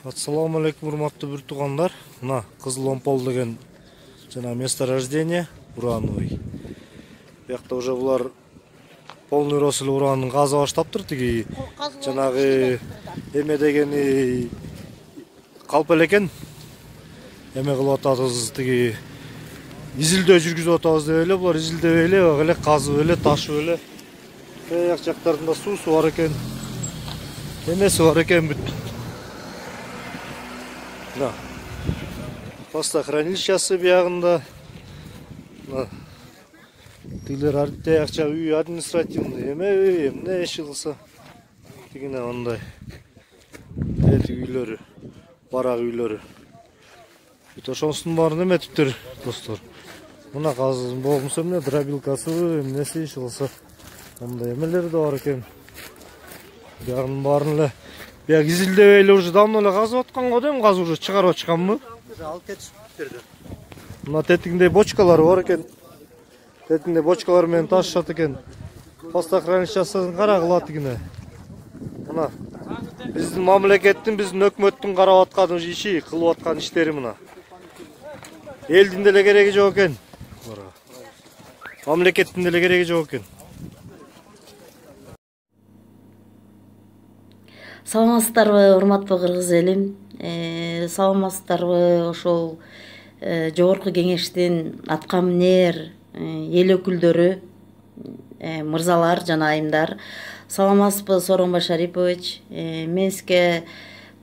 Ассаламу алейкум, урматтуу бір туғандар. Мына Кызыл Омпол деген жана месторождение урановый. Бияқта уже булар полный росль уранын каза баштаптыр. Тиги жанагы эме дегени калп элекен. Эме кылып атабыз, тиги изилдөө жүргүзүп атабыз деп эле. Булар изилдебей эле, казып эле, ташып эле. Аяк жактарында суусу бар экен. Эмеси бар экен бүт. Да. Хранилищасы биягында. Тилер арте акча үй административный эмне иш кылса. Тигине андай. Эти үйлөрү, барак үйлөрү. Бүт ошонусун баарын эметиптир, достор. Мына казыр болмосо эмне дробилкасы, эмнеси иш кылса. Андай эмелер да бар экен. Биягынын баарын эле бияк изилдебей эле уже давно эле казып атканго дейм, казыр уже чыгарып атышканбы? Алып кетип берди. Мына тетигинде бочкалар бар экен. Тетигинде бочкалар менен ташышат экен. Хранилищасын кара кылат тигине. Мына биздин мамлекеттин, биздин өкмөттүн карап аткан иши, кылып аткан иштери мына. Элдин деле кереги жок экен. Мамлекеттин деле кереги жок экен. Саламатсыздарбы, урматтуу кыргыз элим. Саламатсыздарбы, ошол жогорку кеңештин аткаминер эл өкүлдөрү, мырзалар жана айымдар. Саламатсызбы, Сооронбай Шарипович. Мен сизге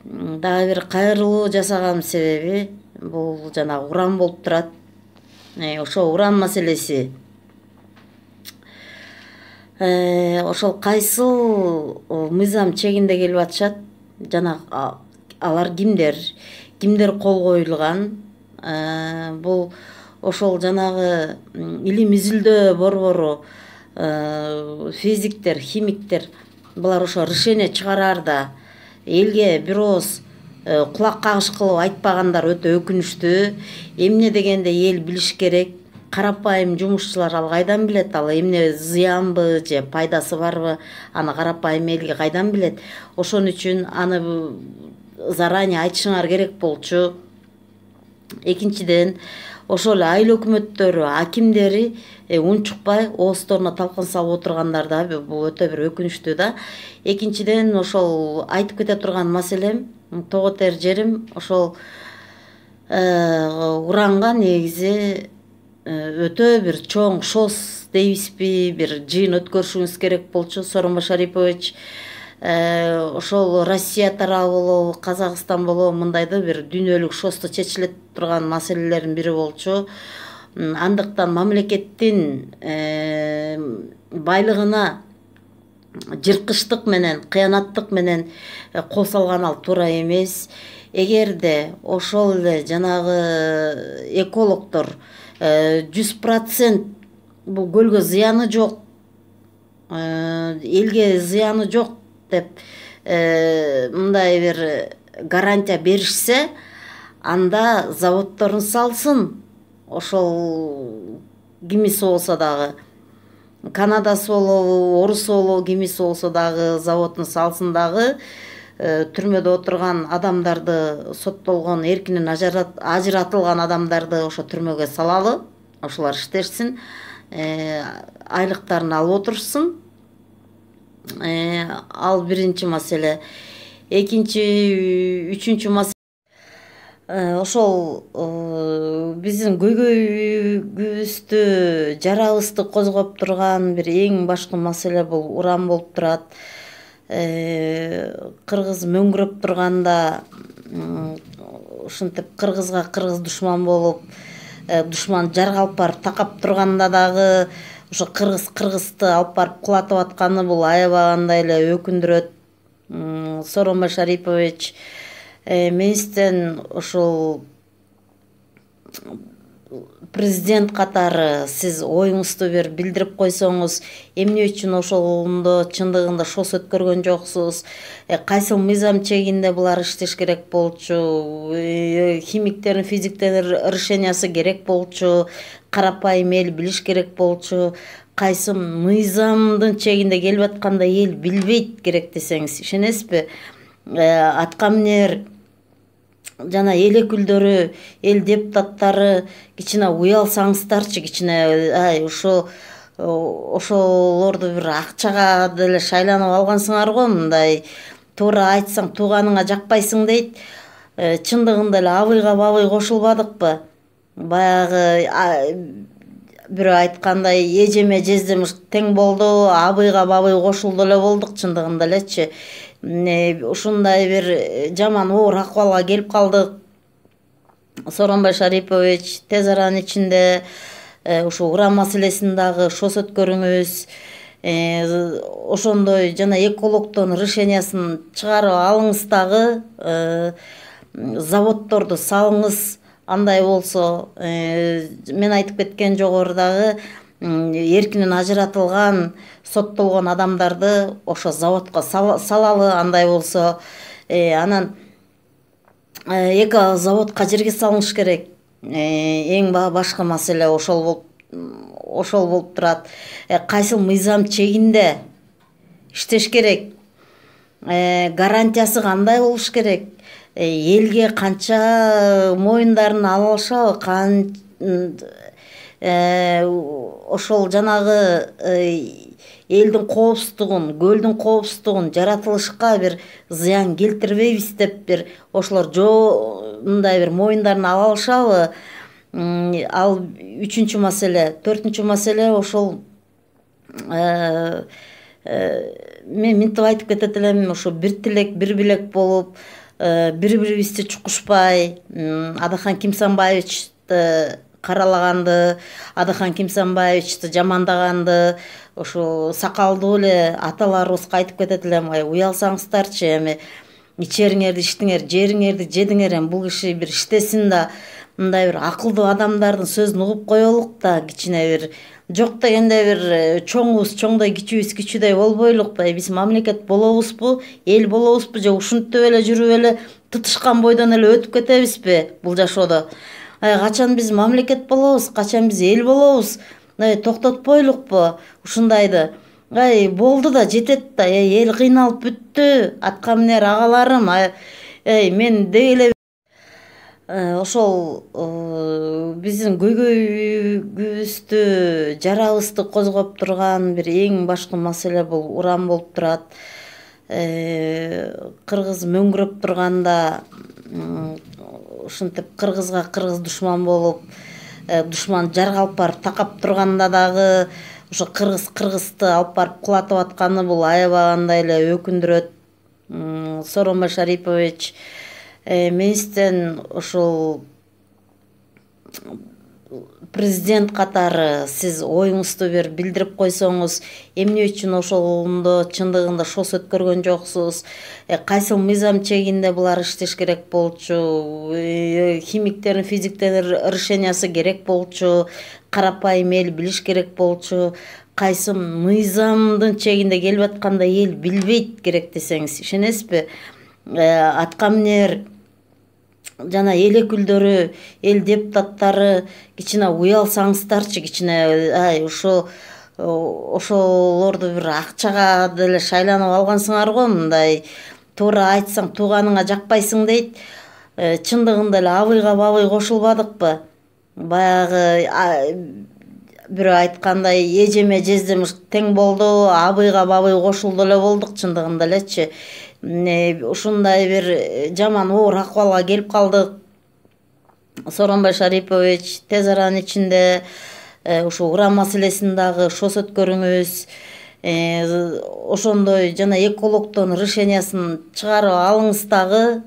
дагы бир кайрылуу жасаган себеби бул жана уран болуп турат. Ошо уран маселеси. Ошол кайсыл мыйзам чегинде келип атышат, жана алар кимдер кол коюлган. Бул ошол жанагы илим изилдөө борбору, физиктер, химиктер, булар ошо решение чыгараарда элге бир ооз кулак кагыш кылып айтпагандар өтө өкүнүчтүү. Эмне дегенде эл билиш керек. Карапайым жумушчулар ал кайдан билет, ал эмне зыянбы же пайдасы барбы, аны карапайым элге кайдан билет. Ошон үчүн аны заранее айтышыңар керек болчу. Экинчиден, ошол эле айыл өкмөттөрү, акимдери унчукпай оозторуна талкан салып отургандар да бул өтө бир өкүнүчтүү да. Экинчиден, ошол айтып кете турган маселем, тоготер жерим ошол уранга негизи өтө бир чоң шос дейбизби, бир жыйын өткөрүшүңүз керек болчу, Сооронбай Шарипович. Ошол Россия тарабы болобу, Казакстан болобу, мындайды бир дүйнөлүк шосто чечиле турган маселелердин бири болчу. Андыктан мамлекеттин байлыгына жыркычтык менен, кыянаттык менен кол салган ал туура эмес. Эгерде ошол эле жанагы экологдор 100% бул көлгө зыяны жок, элге зыяны жок деп мындай бир гарантия беришсе, анда заводдорун салсын. Ошол кимиси болсо дагы, Канадасы болобу, Орусу болобу, кимиси болсо дагы заводун салсын дагы, түрмөдө отурган адамдарды, соттолгон, эркинен ажыратылган адамдарды ошо түрмөгө салалы, ошолар иштешсин, айлыктарын алып отурушсун. Ал биринчи маселе. Экинчи, үчүнчү маселе, ошол биздин көйгөйүбүздү, жарабызды козгоп турган бир эң башкы маселе бул уран болуп турат. Кыргыз мөңгүрөп турганда, ушинтип кыргызга кыргыз душман болуп, душман жарга алып барып такап турганда дагы ошо кыргызды алып барып кулатып атканы бул аябагандай эле өкүндүрөт. Сооронбай Шарипович, мен сизден ошол президент катары сиз оюңузду бир билдирип койсоңуз, эмне үчүн ошондо чындыгында шос өткөргөн жоксуз, кайсыл мыйзам чегинде булар иштеш керек болчу, химиктердин физиктердин решениясы керек болчу, карапайым эл билиш керек болчу, кайсы мыйзамдын чегинде келип атканда эл билбейт керек десеңиз ишенесизби? Аткаминер жана эл өкүлдөрү, эл депутаттары кичине уялсаңыздарчы, кичине ошолорду бир акчага деле шайланып алгансыңар го, мындай туура айтсаң тууганыңа жакпайсың дейт. Чындыгында эле абыйга бабый кошулбадыкпы? Баягы бирөө айткандай эжеме жездем тең болду, абыйга бабый кошулду эле болдук чындыгында элечи. Ушундай бир жаман оор акыбалга келип калдык. Сооронбай Шарипович тез аранын ичинде ушу уран маселесин дагы шос өткөрүңүз, ошондой жана экологдон решениясын чыгарып алыңыз дагы, заводдорду салыңыз. Андай болсо, мен айтып кеткен жогорудагы эркинен ажыратылган, соттолгон адамдарды ошо заводко салалы. Андай болсо, анан эки заводко жерге салыныш керек. Эң башкы маселе ошол болуп турат. Кайсыл мыйзам чегинде иштеш керек? Гарантиясы кандай болуш керек? Элге канча моюндарын ала алышабы? Ошол жанагы элдин коопсуздугун, көлдүн коопсуздугун, жаратылышка бир зыян келтирбейбиз деп бир ошолор мындай бир моюндарын ала алышабы? Ал 3-чү маселе. 4-чү маселе ошол мен мынтип айтып кетет элем, ошо бир тилек, бир билек болуп, бири-бирибизди чукушпай, Адахан Кимсанбаевичти каралаганды, Адахан Кимсанбаевичти жамандаганды, ошо сакалдуу эле аталарыбызга айтып кетет элем, уялсаңыздарчы, эми ичериңерди иштиңер, жериңерди жедиңер, эми бул киши бир иштесин да, мындай бир акылдуу адамдардын сөзүн угуп коелук да, кичине бир жок дегенде бир чоңубуз чоңдой, кичүүбүз кичүүдөй болбойлукпу? Биз мамлекет болобузбу, эл болобузбу, же ушинтип эле жүрүп эле тытышкан бойдон эле өтүп кетебизби бул жашоодо? Качан биз мамлекет болобуз, качан биз эл болобуз? Токтотпойлукпу ушундайды? Болду да, жетет да, эл кыйналып бүттү, аткаминер агаларым, мен деги эле ошол биздин көйгөйүбүздү, жарабызды козгоп турган бир эң башкы маселе бул уран болуп турат. Кыргыз мөңгүрөп турганда, ушинтип кыргызга кыргыз душман болуп, душман жарга алып барып такап турганда дагы ошо кыргызды алып барып кулатып атканы бул аябагандай эле өкүндүрөт. Сооронбай Шарипович менистен ошол президент катары сиз оюңузду бир билдирип койсоңуз, эмне үчүн ошондо чындыгында шос өткөргөн жоксуз, кайсыл мыйзам чегинде булар иштеш керек болчу, химиктердин физиктердин решениясы керек болчу, карапайым эл билиш керек болчу, кайсы мыйзамдын чегинде келип атканда эл билбейт керек десеңиз ишенесизби? Аткаминер жана эл өкүлдөрү, эл депутаттары кичине уялсаңыздарчы, кичине ошолорду бир акчага деле шайланып алгансыңар го, мындай туура айтсаң тууганыңа жакпайсың дейт. Чындыгында эле абыйга бабый кошулбадыкпы? Баягы бирөө айткандай эжеме жездем тең болду, абыйга бабый кошулду эле болдук чындыгында элечи. Ушундай бир жаман оор акыбалга келип калдык. Сооронбай Шарипович тез аранын ичинде ушу уран маселесин дагы шос өткөрүңүз, ошондой жана экологдон решениясын чыгарып алыңыз дагы,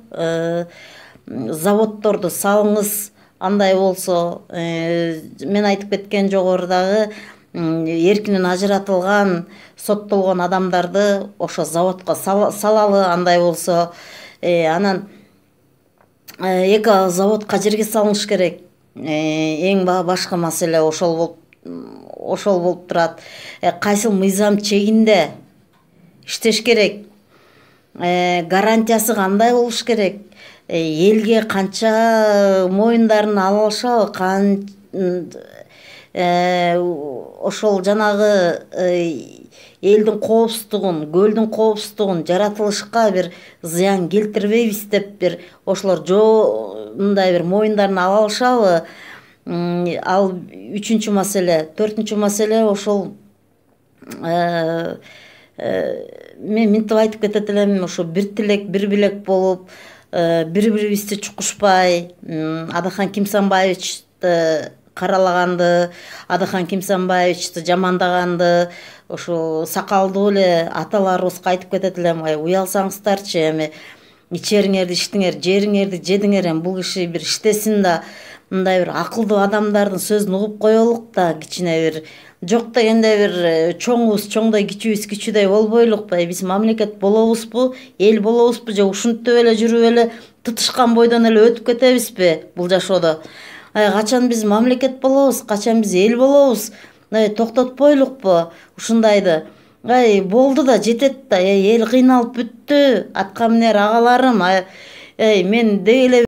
заводдорду салыңыз. Андай болсо, мен айтып кеткен жогорудагы эркинен ажыратылган, соттолгон адамдарды ошо заводко салалы. Андай болсо, анан эки заводко жерге салыныш керек. эң башкы маселе ошол болуп турат. Кайсыл мыйзам чегинде иштеш керек, гарантиясы кандай болуш керек, элге канча моюндарын ала алышабы, ошол жанагы элдин коопсуздугун, көлдүн коопсуздугун, жаратылышка бир зыян келтирбейбиз деп бир ошолор мындай бир моюндарын ала алышабы. Ал 3-чү маселе. 4-чү маселе ошол мен мынтип айтып кетет элем, ошо бир тилек, бир билек болуп, бири-бирибизди чукушпай, Адахан Кимсанбаевичти каралаганды, Адахан Кимсанбаевичти жамандаганды, ошо сакалдуу эле аталарыбызга айтып кетет элем, уялсаңыздарчы, эми ичериңерди иштиңер, жериңерди жедиңер, эми бул киши бир иштесин да, мындай бир акылдуу адамдардын сөзүн угуп коелук да, кичине бир жок дегенде бир чоңубуз чоңдой, кичүүбүз кичүүдөй болбойлукпу. Биз мамлекет болобузбу, эл болобузбу, же ушинтип эле жүрүп эле тытышкан бойдон эле өтүп кетебизби бул жашоодо? Качан биз мамлекет болобуз, качан биз эл болобуз? Токтотпойлукпу ушундайды? Болду да, жетет да, эл кыйналып бүттү, атка минер агаларым, мен деги эле